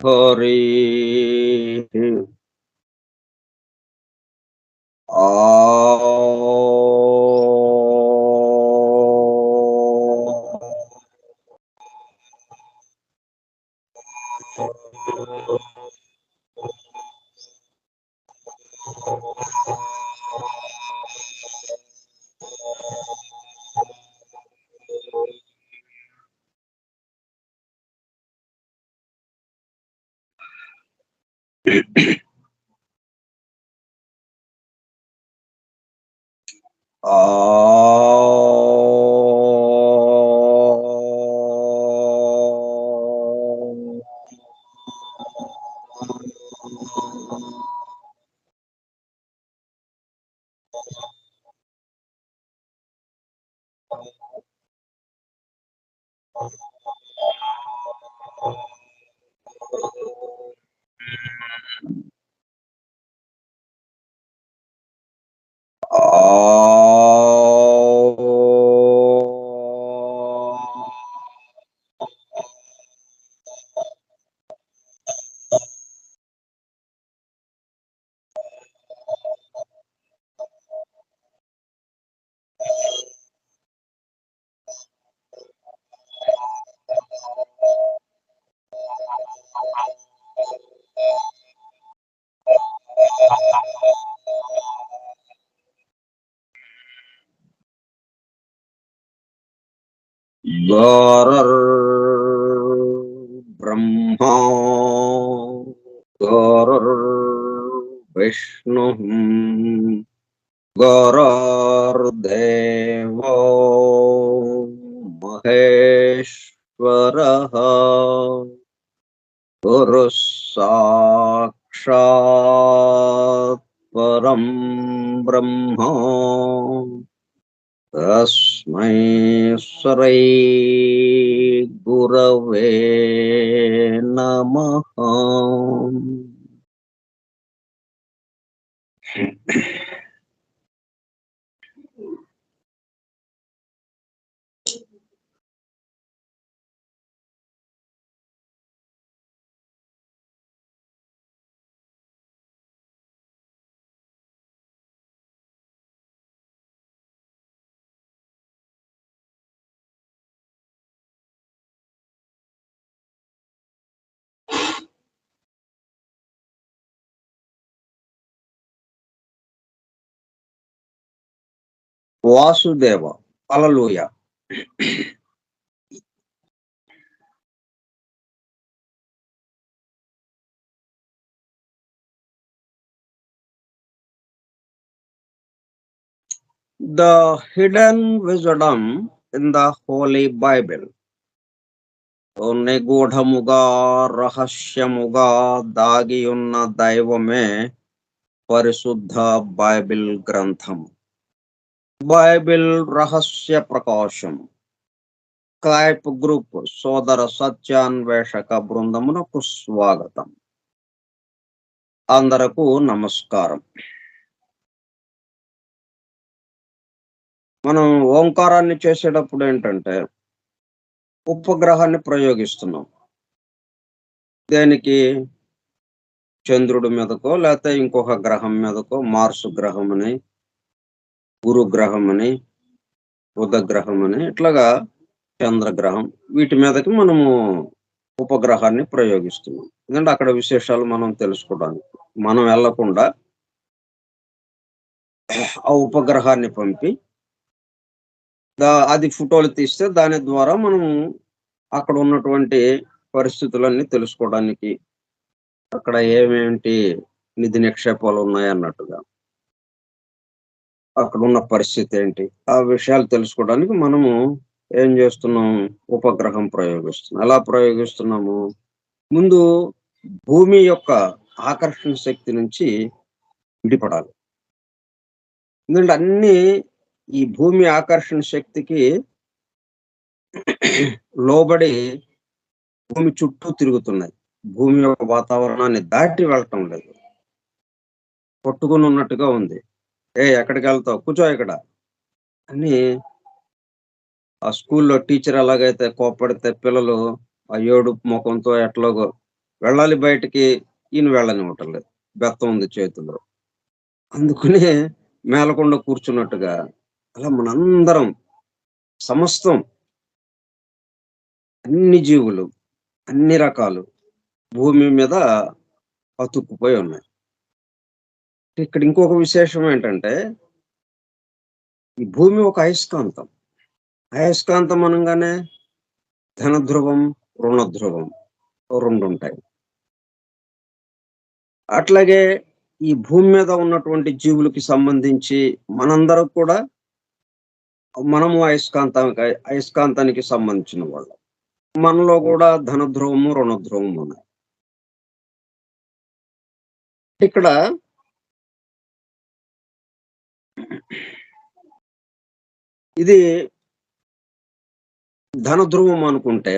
హరి ఆ బ్రహ్మా విష్ణు గురుర్దేవో మహేశ్వరః గురు సాక్షాత్ పరం బ్రహ్మ తస్మై శ్రీ గురవే నమః. వాసుదేవ హల్లెలూయా. The hidden wisdom in the Holy Bible. నిగూఢముగా రహస్యముగా దాగి ఉన్న దైవమే పరిశుద్ధ బైబిల్ గ్రంథం. బైబిల్ రహస్య ప్రకాశం. స్కైప్ గ్రూప్ సోదర సత్యాన్వేషక బృందమునకు స్వాగతం. అందరకు నమస్కారం. మనం ఓంకారాన్ని చేసేటప్పుడు ఏంటంటే ఉపగ్రహాన్ని ప్రయోగిస్తున్నాం. దేనికి? చంద్రుడి మీదకో లేకపోతే ఇంకొక గ్రహం మీదకో, మార్సు గ్రహం అని, గురు గ్రహం అని, బుధ గ్రహం అని, ఇట్లాగా చంద్రగ్రహం, వీటి మీదకి మనము ఉపగ్రహాన్ని ప్రయోగిస్తున్నాం. ఎందుకంటే అక్కడ విశేషాలు మనం తెలుసుకోవడానికి. మనం వెళ్లకుండా ఆ ఉపగ్రహాన్ని పంపి అది ఫోటోలు తీస్తే దాని ద్వారా మనం అక్కడ ఉన్నటువంటి పరిస్థితులన్నీ తెలుసుకోవడానికి, అక్కడ ఏమేంటి నిధి నిక్షేపాలు ఉన్నాయన్నట్టుగా, అక్కడ ఉన్న పరిస్థితి ఏంటి, ఆ విషయాలు తెలుసుకోవడానికి మనము ఏం చేస్తున్నాం? ఉపగ్రహం ప్రయోగిస్తున్నాం. ఎలా ప్రయోగిస్తున్నాము? ముందు భూమి యొక్క ఆకర్షణ శక్తి నుంచి విడిపడాలి. ఎందుకంటే అన్ని ఈ భూమి ఆకర్షణ శక్తికి లోబడి భూమి చుట్టూ తిరుగుతున్నాయి. భూమి యొక్క వాతావరణాన్ని దాటి వెళ్ళటం లేదు, పట్టుకుని ఉన్నట్టుగా ఉంది. ఎక్కడికి వెళ్తావు, కూర్చో ఇక్కడ అని ఆ స్కూల్లో టీచర్ ఎలాగైతే కోప్పడితే పిల్లలు ఆ ఏడుపు ముఖంతో ఎట్లాగో వెళ్ళాలి బయటికి, ఈయన వెళ్ళనివ్వటం లేదు. బెత్తం ఉంది చేతిలో. అందుకనే మేలకుండా కూర్చున్నట్టుగా అలా మనందరం సమస్తం అన్ని జీవులు, అన్ని రకాలు భూమి మీద అతుక్కుపోయి ఉన్నాయి. ఇక్కడ ఇంకొక విశేషం ఏంటంటే, ఈ భూమి ఒక అయస్కాంతం. అయస్కాంతం అనంగానే ధన ధ్రువం, రుణ ధ్రువం 2 ఉంటాయి. అట్లాగే ఈ భూమి మీద ఉన్నటువంటి జీవులకి సంబంధించి మనందరం కూడా మనము అయస్కాంతానికి సంబంధించిన వాళ్ళం. మనలో కూడా ధన ధ్రువము, రుణ ధ్రువము ఉన్నాయి. ఇక్కడ ఇది ధన ధ్రువం అనుకుంటే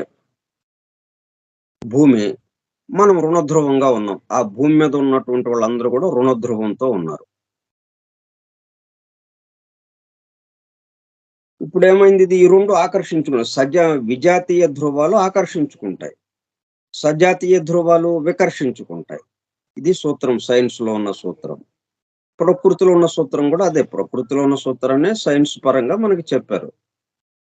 భూమి, మనం రుణ ధ్రువంగా ఉన్నాం. ఆ భూమి మీద ఉన్నటువంటి వాళ్ళందరూ కూడా రుణ ధ్రువంతో ఉన్నారు. ఇప్పుడేమైంది, ఇది ఈ 2 ఆకర్షించుకున్నాయి. విజాతీయ ధ్రువాలు ఆకర్షించుకుంటాయి. సజాతీయ ధ్రువాలు వికర్షించుకుంటాయి. ఇది సూత్రం, సైన్స్‌లో ఉన్న సూత్రం. ప్రకృతిలో ఉన్న సూత్రం కూడా అదే. ప్రకృతిలో ఉన్న సూత్రాన్నే సైన్స్ పరంగా మనకి చెప్పారు.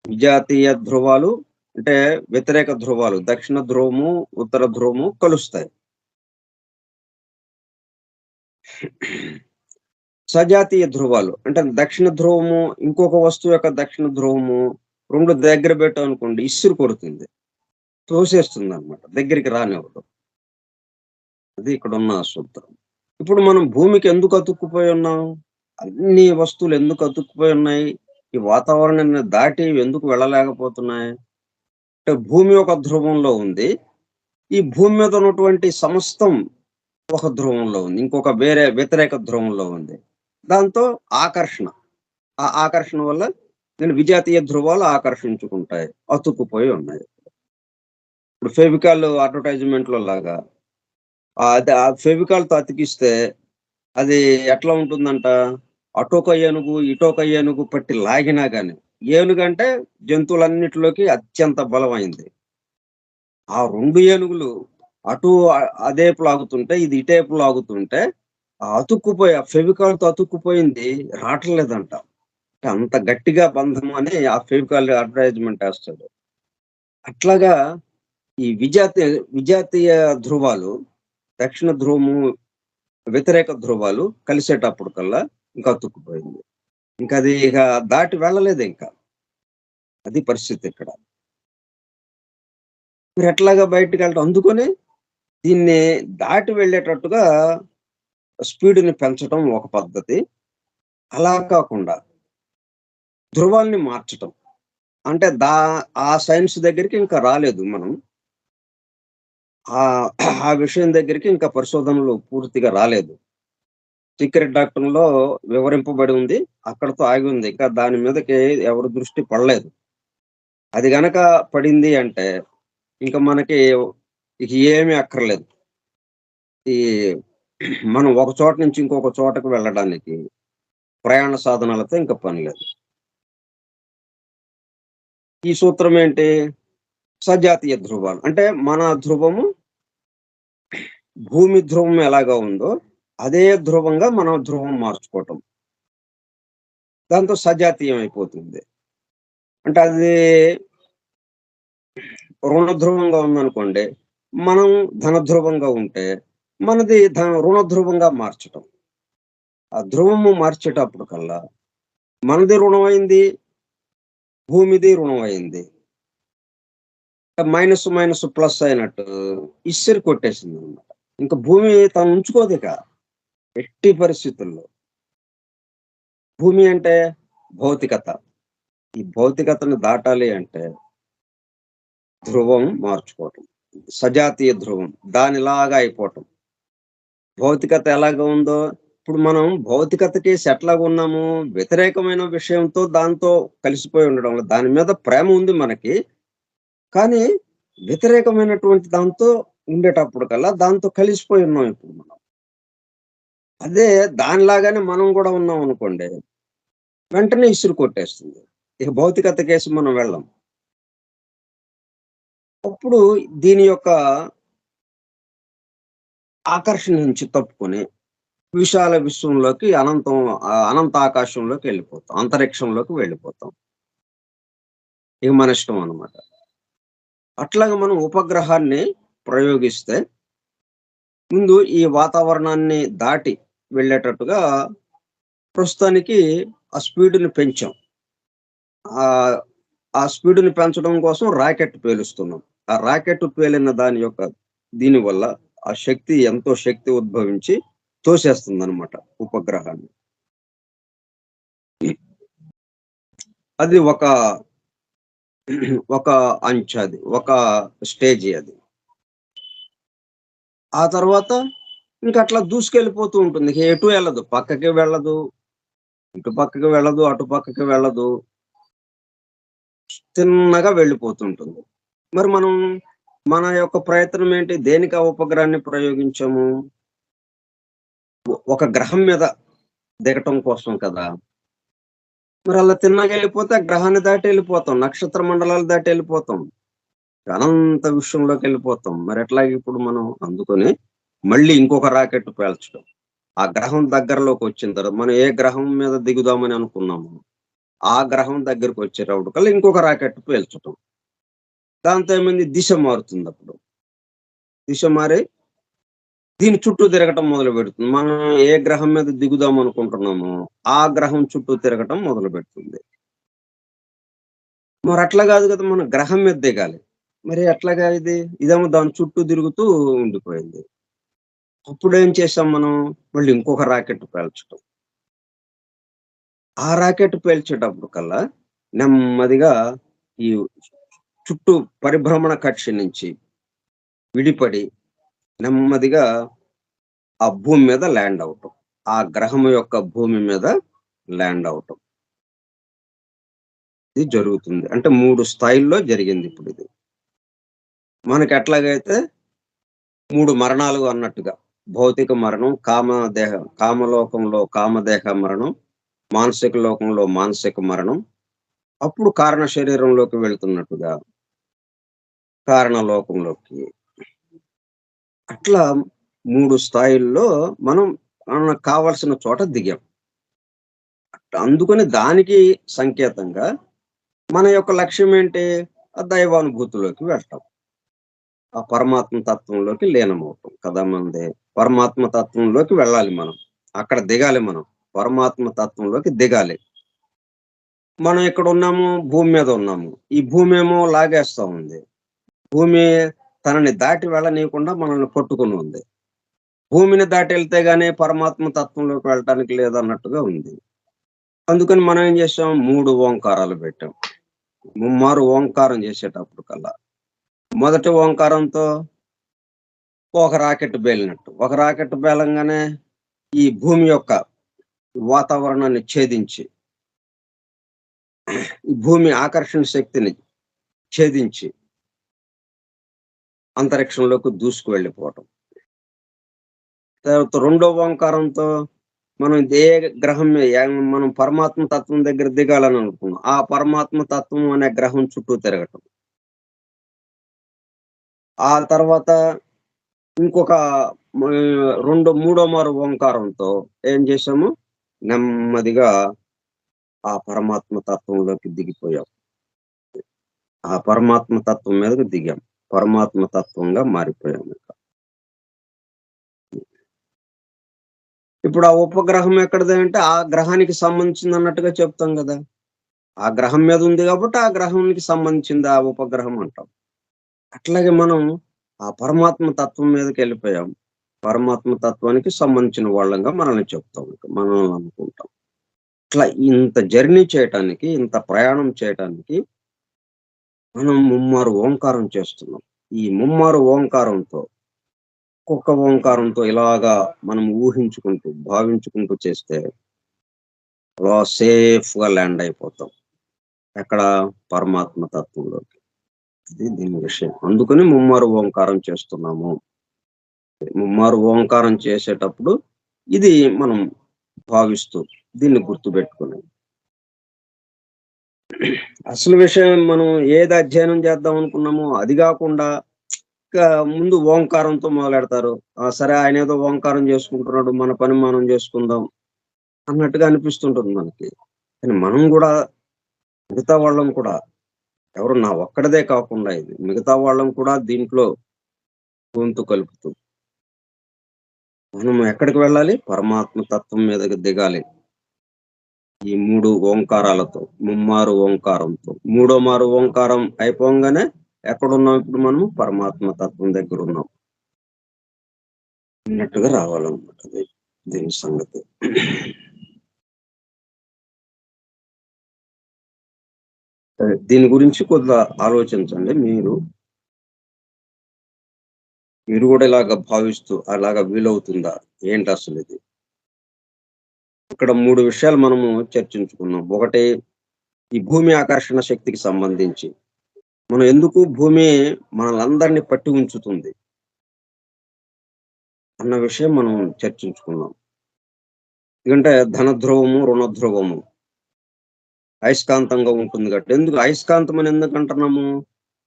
విజాతీయ ధ్రువాలు అంటే వ్యతిరేక ధ్రువాలు, దక్షిణ ధ్రువము, ఉత్తర ధ్రువము కలుస్తాయి. సజాతీయ ధ్రువాలు అంటే దక్షిణ ధ్రువము, ఇంకొక వస్తువు యొక్క దక్షిణ ధ్రువము 2 దగ్గర పెట్టామనుకోండి, ఇసురు కొడుతుంది. తోసేస్తుందన్నమాట. దగ్గరికి రానివ్వదు. అది ఇక్కడున్న సూత్రం. ఇప్పుడు మనం భూమికి ఎందుకు అతుక్కుపోయి ఉన్నాం? అన్ని వస్తువులు ఎందుకు అతుక్కుపోయి ఉన్నాయి? ఈ వాతావరణాన్ని దాటి ఎందుకు వెళ్ళలేకపోతున్నాయి? అంటే భూమి ఒక ధ్రువంలో ఉంది. ఈ భూమి మీద ఉన్నటువంటి సమస్తం ఒక ధ్రువంలో ఉంది. ఇంకొక వేరే వ్యతిరేక ధ్రువంలో ఉంది. దాంతో ఆకర్షణ. ఆ ఆకర్షణ వల్ల విజాతీయ ధ్రువాలు ఆకర్షించుకుంటాయి. అతుక్కుపోయి ఉన్నాయి. ఇప్పుడు ఫెవికాల్ అడ్వర్టైజ్‌మెంట్‌లో లాగా అది ఆ ఫెవికాల్‌తో అతికిస్తే అది ఎట్లా ఉంటుందంట? అటొక ఏనుగు, ఇటొక ఏనుగు పట్టి లాగినా గాని, ఏనుగంటే జంతువులన్నిటిలోకి అత్యంత బలమైంది. ఆ 2 ఏనుగులు అటు అదేపు లాగుతుంటే, ఇది ఇటేపు లాగుతుంటే, ఆ ఫెవికాల్‌తో అతుక్కుపోయింది రావట్లేదంట. అంటే అంత గట్టిగా బంధము అని ఆ ఫెవికాల్ అడ్వర్టైజ్‌మెంట్ ఏస్తాడు. అట్లాగా ఈ విజాతీయ ధ్రువాలు, దక్షిణ ధ్రువము, వ్యతిరేక ధ్రువాలు కలిసేటప్పటికల్లా ఇంక అతుక్కుపోయింది. ఇంకది దాటి వెళ్ళలేదింక. అది పరిస్థితి ఇక్కడ. మరెట్లాగా బయటికెళ్ళటం? అందుకని దీన్ని దాటి వెళ్ళేటట్టుగా స్పీడ్‌ని పెంచటం ఒక పద్ధతి. అలా కాకుండా ధృవాల్ని మార్చటం. అంటే ఆ సైన్స్ దగ్గరికి ఇంకా రాలేదు మనం. ఆ విషయం దగ్గరికి ఇంకా పరిశోధనలు పూర్తిగా రాలేదు. సీక్రెట్ డాక్టర్‌లో వివరింపబడి ఉంది. అక్కడితో ఆగి ఉంది. ఇంకా దాని మీదకి ఎవరి దృష్టి పడలేదు. అది గనక పడింది అంటే, ఇంక మనకి ఇక ఏమీ అక్కర్లేదు. ఈ మనం ఒక చోట నుంచి ఇంకొక చోటకి వెళ్ళడానికి ప్రయాణ సాధనాలతో ఇంక పని లేదు. ఈ సూత్రం ఏంటి? సజాతీయ ధ్రువాలు. అంటే మన ధ్రువము భూమి ధ్రువం ఎలాగా ఉందో, అదే ధ్రువంగా మనం ధ్రువం మార్చుకోవటం. దాంతో సజాతీయం అయిపోతుంది. అంటే అది రుణ ధ్రువంగా ఉందనుకోండి, మనం ధన ధ్రువంగా ఉంటే, మనది రుణ ధ్రువంగా మార్చటం. ఆ ధ్రువము మార్చేటప్పటికల్లా మనది రుణమైంది, భూమిది రుణమైంది. మైనస్, మైనస్ ప్లస్ అయినట్టు ఇసిరి కొట్టేసిందనమాట. ఇంక భూమి తను ఉంచుకోదిక ఎట్టి పరిస్థితుల్లో. భూమి అంటే భౌతికత. ఈ భౌతికతను దాటాలి అంటే ధ్రువం మార్చుకోవటం. సజాతీయ ధ్రువం. దానిలాగా అయిపోవటం. భౌతికత ఎలాగా ఉందో, ఇప్పుడు మనం భౌతికతకేసి ఎట్లాగున్నాము, వ్యతిరేకమైన విషయంతో దాంతో కలిసిపోయి ఉండడం. దాని మీద ప్రేమ ఉంది మనకి. కానీ వ్యతిరేకమైనటువంటి దాంతో ఉండేటప్పటికల్లా దాంతో కలిసిపోయి ఉన్నాం ఇప్పుడు మనం. అదే దానిలాగానే మనం గూడా ఉన్నామనుకోండి, వెంటనే ఇసురు కొట్టేస్తుంది. ఇక భౌతికత కేసి మనం వెళ్ళం. అప్పుడు దీని యొక్క ఆకర్షణ నుంచి తప్పుకొని విశాల విశ్వంలోకి అనంత ఆకాశంలోకి వెళ్ళిపోతాం. అంతరిక్షంలోకి వెళ్ళిపోతాం. ఇక మన ఇష్టం అనమాట. అట్లాగా మనం ఉపగ్రహాన్ని ప్రయోగిస్తే ముందు ఈ వాతావరణాన్ని దాటి వెళ్ళేటట్టుగా ప్రస్తుతానికి ఆ స్పీడ్‌ని పెంచాం. ఆహ్, ఆ స్పీడ్‌ని పెంచడం కోసం రాకెట్ పేలుస్తున్నాం. ఆ రాకెట్ పేలిన దాని యొక్క దీనివల్ల ఆ శక్తి ఎంతో శక్తి ఉద్భవించి తోసేస్తుందనమాట ఉపగ్రహాన్ని. అది ఒక అంచది. ఒక స్టేజి అది. ఆ తర్వాత ఇంకట్లా దూసుకెళ్ళిపోతూ ఉంటుంది. ఇక ఎటు ఎళ్ళదు. పక్కకి వెళ్ళదు, ఇటు పక్కకి వెళ్ళదు, అటు పక్కకి వెళ్ళదు. తిన్నగా వెళ్ళిపోతుంటుంది. మరి మన యొక్క ప్రయత్నం ఏంటి? దేనికి ఆ ఉపగ్రహాన్ని ప్రయోగించాము? ఒక గ్రహం మీద దిగటం కోసం కదా! మరి అలా తిన్నగా ఎళ్ళిపోతే ఆ గ్రహాన్ని దాటి ఎళ్ళిపోతాం. నక్షత్ర మండలాలు దాటి ఎళ్ళిపోతాం. అనంత విశ్వంలోకెళ్ళిపోతాం. మరెట్లాగ ఇప్పుడు మనం అందుకని మళ్ళీ ఇంకొక రాకెట్ పేల్చడం. ఆ గ్రహం దగ్గరలోకొచ్చిన తర్వాత మనం ఏ గ్రహం మీద దిగుదామని అనుకున్నామో, ఆ గ్రహం దగ్గరకొచ్చేటప్పటికల్లా ఇంకొక రాకెట్ పేల్చటం. దాంతో ఏమైంది దిశ మారుతుందప్పుడు. దిశ మారి దీని చుట్టూ తిరగటం మొదలుపెడుతుంది. మనం ఏ గ్రహం మీద దిగుదాం అనుకుంటున్నామో, ఆ గ్రహం చుట్టూ తిరగటం మొదలుపెడుతుంది. మరట్లా గాదు గదా! మనం గ్రహం మీద దిగాలి. మరి ఎట్లాగా ఇది? ఇదేమో దాని చుట్టూ తిరుగుతూ ఉండిపోయింది. అప్పుడేం చేసాం మనం? మళ్ళీ ఇంకొక రాకెట్ పేల్చటం. ఆ రాకెట్ పేల్చేటప్పుడు నెమ్మదిగా ఈ చుట్టూ పరిభ్రమణ కక్ష నుంచి విడిపడి నెమ్మదిగా ఆ భూమి మీద ల్యాండ్ అవ్వటం. ఆ గ్రహం యొక్క భూమి మీద ల్యాండ్ అవ్వటం. ఇది జరుగుతుంది. అంటే 3 స్థాయిల్లో జరిగిందిప్పుడిది. మనకెట్లాగైతే 3 మరణాలు అన్నట్టుగా. భౌతిక మరణం, కామలోకంలో కామదేహ మరణం, మానసిక లోకంలో మానసిక మరణం, అప్పుడు కారణ శరీరంలోకి వెళ్తున్నట్టుగా కారణ లోకంలోకి. అట్లా 3 స్థాయిల్లో మనం మనకు కావాల్సిన చోట దిగాం. అందుకని దానికి సంకేతంగా మన యొక్క లక్ష్యం ఏంటి? ఆ దైవానుభూతిలోకి వెళ్ళటం. ఆ పరమాత్మ తత్వంలోకి లీనమవుతాం కదా! మనది. పరమాత్మ తత్వంలోకి వెళ్ళాలి మనం. అక్కడ దిగాలి మనం. పరమాత్మ తత్వంలోకి దిగాలి. మనం ఇక్కడున్నాము, భూమి మీద ఉన్నాము. ఈ భూమేమో లాగేస్తా ఉంది. భూమి తనని దాటి వెళ్ళనీయకుండా మనల్ని పట్టుకొని ఉంది. భూమిని దాటెళ్తే గాని పరమాత్మ తత్వంలోకి వెళ్ళటానికి లేదన్నట్టుగా ఉంది. అందుకని మనం ఏం చేసాం? 3 ఓంకారాలు పెట్టాం. ముమ్మారు ఓంకారం చేసేటప్పటికల్లా. మొదటి ఓంకారంతో ఒక రాకెట్ పేలినట్టు. ఒక రాకెట్ పేలంగానే ఈ భూమి యొక్క వాతావరణాన్ని ఛేదించి, ఈ భూమి ఆకర్షణ శక్తిని ఛేదించి అంతరిక్షంలోకి దూసుకు వెళ్ళిపోవటం. తర్వాత రెండో ఓంకారంతో మనం ఏ గ్రహం మనం పరమాత్మ తత్వం దగ్గర దిగాలని అనుకున్నాం. ఆ పరమాత్మ తత్వం అనే గ్రహం చుట్టూ తిరగటం. ఆ తర్వాత ఇంకొక మూడో మారు ఓంకారంతో ఏం చేశాము? నెమ్మదిగా ఆ పరమాత్మ తత్వంలోకి దిగిపోయాం. ఆ పరమాత్మ తత్వం మీదకి దిగాం. పరమాత్మ తత్వంగా మారిపోయాం ఇక. ఇప్పుడు ఆ ఉపగ్రహం ఎక్కడిది అంటే, ఆ గ్రహానికి సంబంధించిందన్నట్టుగా చెప్తాం గదా! ఆ గ్రహం మీద ఉంది గాబట్టి, ఆ గ్రహానికి సంబంధించింది ఆ ఉపగ్రహం అంటాం. అట్లాగే మనం ఆ పరమాత్మ తత్వం మీదకెళ్ళిపోయాం. పరమాత్మ తత్వానికి సంబంధించిన వాళ్ళంగా మనల్ని చెప్తాం. మనం అనుకుంటాం. ఇట్లా ఇంత జర్నీ చేయటానికి, ఇంత ప్రయాణం చేయటానికి మనం ముమ్మారు ఓంకారం చేస్తున్నాం. ఈ ముమ్మారు ఓంకారంతో, ఒక్కొక్క ఓంకారంతో ఇలాగా మనం ఊహించుకుంటూ, భావించుకుంటూ చేస్తే అలా సేఫ్‌గా ల్యాండ్ అయిపోతాం. ఎక్కడ? పరమాత్మ తత్వంలోకి. ఇది దీని విషయం. అందుకని ముమ్మారు ఓంకారం చేస్తున్నాము. ముమ్మారు ఓంకారం చేసేటప్పుడు ఇది మనం భావిస్తూ దీన్ని గుర్తుపెట్టుకొని అసలు విషయం మనం ఏది అధ్యయనం చేద్దాం అనుకున్నామో అది గాకుండా ముందు ఓంకారంతో మొదలెడతారు. సరే ఆయన ఏదో ఓంకారం చేసుకుంటున్నాడు. మన పని మనం చేసుకుందాం అన్నట్టుగా అనిపిస్తుంటుంది మనకి. కానీ మనం గూడా మిగతా వాళ్ళం కూడా ఎవరు నా ఒక్కడిదే కాకుండా ఇది మిగతా వాళ్ళం కూడా దీంట్లో గొంతు కలుపుతూ మనం ఎక్కడికి వెళ్ళాలి? పరమాత్మ తత్వం మీదకి దిగాలి. ఈ 3 ఓంకారాలతో, ముమ్మారు ఓంకారంతో. మూడో మారు ఓంకారం అయిపోంగానే ఎక్కడున్నాం ఇప్పుడు మనము? పరమాత్మ తత్వం దగ్గరున్నాం అన్నట్టుగా రావాలన్నమాట. దీని సంగతి. సరే, దీని గురించి కొద్దిగా ఆలోచించండి మీరు. మీరు గూడా ఇలాగ భావిస్తూ అలాగా వీలవుతుందా? ఏంటసలిది? ఇక్కడ 3 విషయాలు మనము చర్చించుకున్నాం. ఒకటి ఈ భూమి ఆకర్షణ శక్తికి సంబంధించి. మనం ఎందుకు భూమి మనలందరిని పట్టి ఉంచుతుంది అన్న విషయం మనం చర్చించుకున్నాం. ఎందుకంటే ధనధ్రువము, రుణధ్రువము అయస్కాంతంగా ఉంటుంది కాబట్టి. ఎందుకు అయస్కాంతం అని ఎందుకంటున్నాము?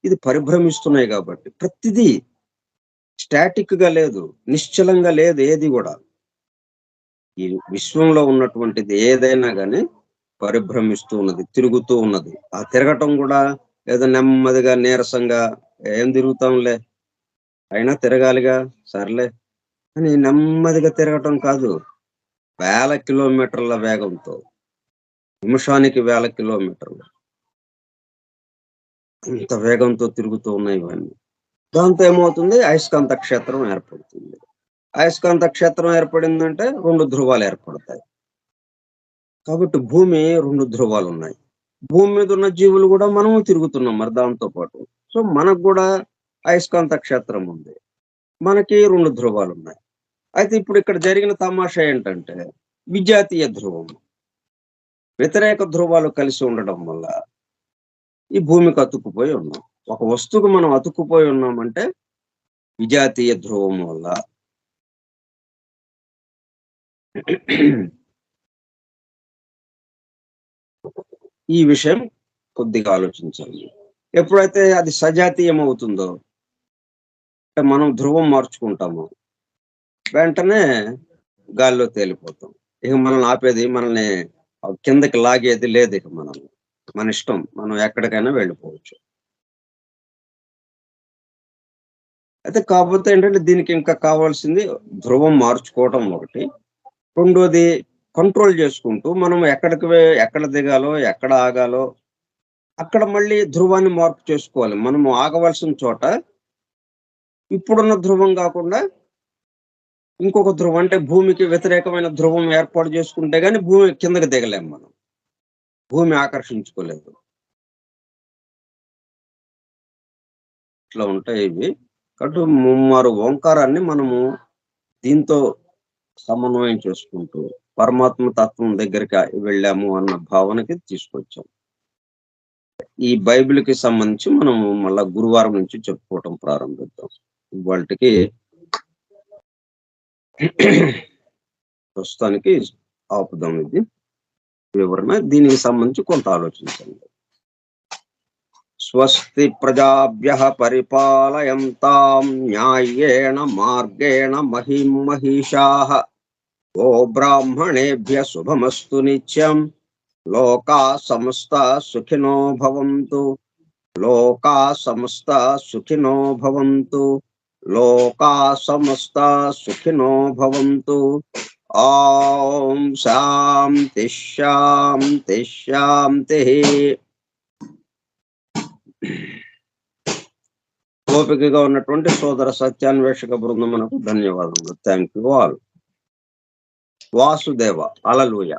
ఇది పరిభ్రమిస్తున్నాయి కాబట్టి. ప్రతిదీ స్టాటిక్‌గా లేదు. నిశ్చలంగా లేదు ఏది గూడా. ఈ విశ్వంలో ఉన్నటువంటిది ఏదైనా గాని పరిభ్రమిస్తూ ఉన్నది. తిరుగుతూ ఉన్నది. ఆ తిరగటం గూడా ఏదో నెమ్మదిగా, నీరసంగా ఏం తిరుగుతాంలే, అయినా తిరగాలిగా, సర్లే అని నెమ్మదిగా తిరగటం కాదు. వేల కిలోమీటర్ల వేగంతో, నిమిషానికి వేల కిలోమీటర్లు. అంత వేగంతో తిరుగుతూ ఉన్నాయి ఇవన్నీ. దాంతో ఏమవుతుంది? అయస్కాంత క్షేత్రం ఏర్పడుతుంది. అయస్కాంత క్షేత్రం ఏర్పడిందంటే 2 ధ్రువాలు ఏర్పడతాయి. కాబట్టి భూమి 2 ధ్రువాలున్నాయి. భూమి మీద ఉన్న జీవులు గూడా మనము తిరుగుతున్నాం మరి దాంతో పాటు. సో, మనకు గూడా అయస్కాంత క్షేత్రం ఉంది. మనకి 2 ధ్రువాలున్నాయి. అయితే ఇప్పుడు ఇక్కడ జరిగిన తమాషా ఏంటంటే, విజాతీయ ధ్రువం. వ్యతిరేక ధ్రువాలు కలిసి ఉండడం వల్ల ఈ భూమికి అతుక్కుపోయి ఉన్నాం. ఒక వస్తువుకు మనం అతుక్కుపోయి ఉన్నామంటే విజాతీయ ధ్రువం వల్ల. ఈ విషయం కొద్దిగా ఆలోచించాలి. ఎప్పుడైతే అది సజాతీయం అవుతుందో, అంటే మనం ధ్రువం మార్చుకుంటామో, వెంటనే గాల్లో తేలిపోతాం. ఇక మనల్ని ఆపేది, మనల్ని కిందకి లాగేది లేదిక మనల్ని. మన ఇష్టం. మనం ఎక్కడికైనా వెళ్ళిపోవచ్చు. అయితే కాపోతే ఏంటంటే దీనికి ఇంకా కావాల్సింది ధ్రువం మార్చుకోవటం ఒకటి. రెండోది కంట్రోల్ చేసుకుంటూ మనం ఎక్కడ దిగాలో, ఎక్కడ ఆగాలో అక్కడ మళ్ళీ ధ్రువాన్ని మార్పు చేసుకోవాలి. మనము ఆగవలసిన చోట ఇప్పుడున్న ధ్రువం గాకుండా ఇంకొక ధ్రువం అంటే భూమికి వ్యతిరేకమైన ధ్రువం ఏర్పాటు చేసుకుంటే గాని భూమి కిందకి దిగలేం మనం. భూమి ఆకర్షించుకోలేదు. ఇట్లా ఉంటాయి ఇవి. కాబట్టి ముమ్మారు ఓంకారాన్ని మనము దీంతో సమన్వయం చేసుకుంటూ పరమాత్మ తత్వం దగ్గరికి వెళ్ళాము అన్న భావనకి తీసుకొచ్చాం. ఈ బైబిల్‌కి సంబంధించి మనము మళ్ళా గురువారం నుంచి చెప్పుకోవటం ప్రారంభిద్దాం. ఇవాల్టికి ప్రస్తుతానికి ఆపుదాం ఇది వివరణ. దీనికి సంబంధించి కొంత ఆలోచించండి. స్వస్తి ప్రజాభ్యః పరిపాలయంతాం న్యాయేణ మార్గేణ మహిం మహిషాః. ఓ బ్రాహ్మణేభ్యః శుభమస్తు నిత్యం. లోకాః సమస్తాః సుఖినో భవంతు. లోకాః సమస్తాః సుఖినో భవంతు. లోకాః సమస్తాః సుఖినో భవంతు. ఓం శాంతి శాంతి శాంతిః. ఓపికగా ఉన్నటువంటి సోదర సత్యాన్వేషక బృందమునకు ధన్యవాదములు. Thank you all. Vasudeva. Hallelujah.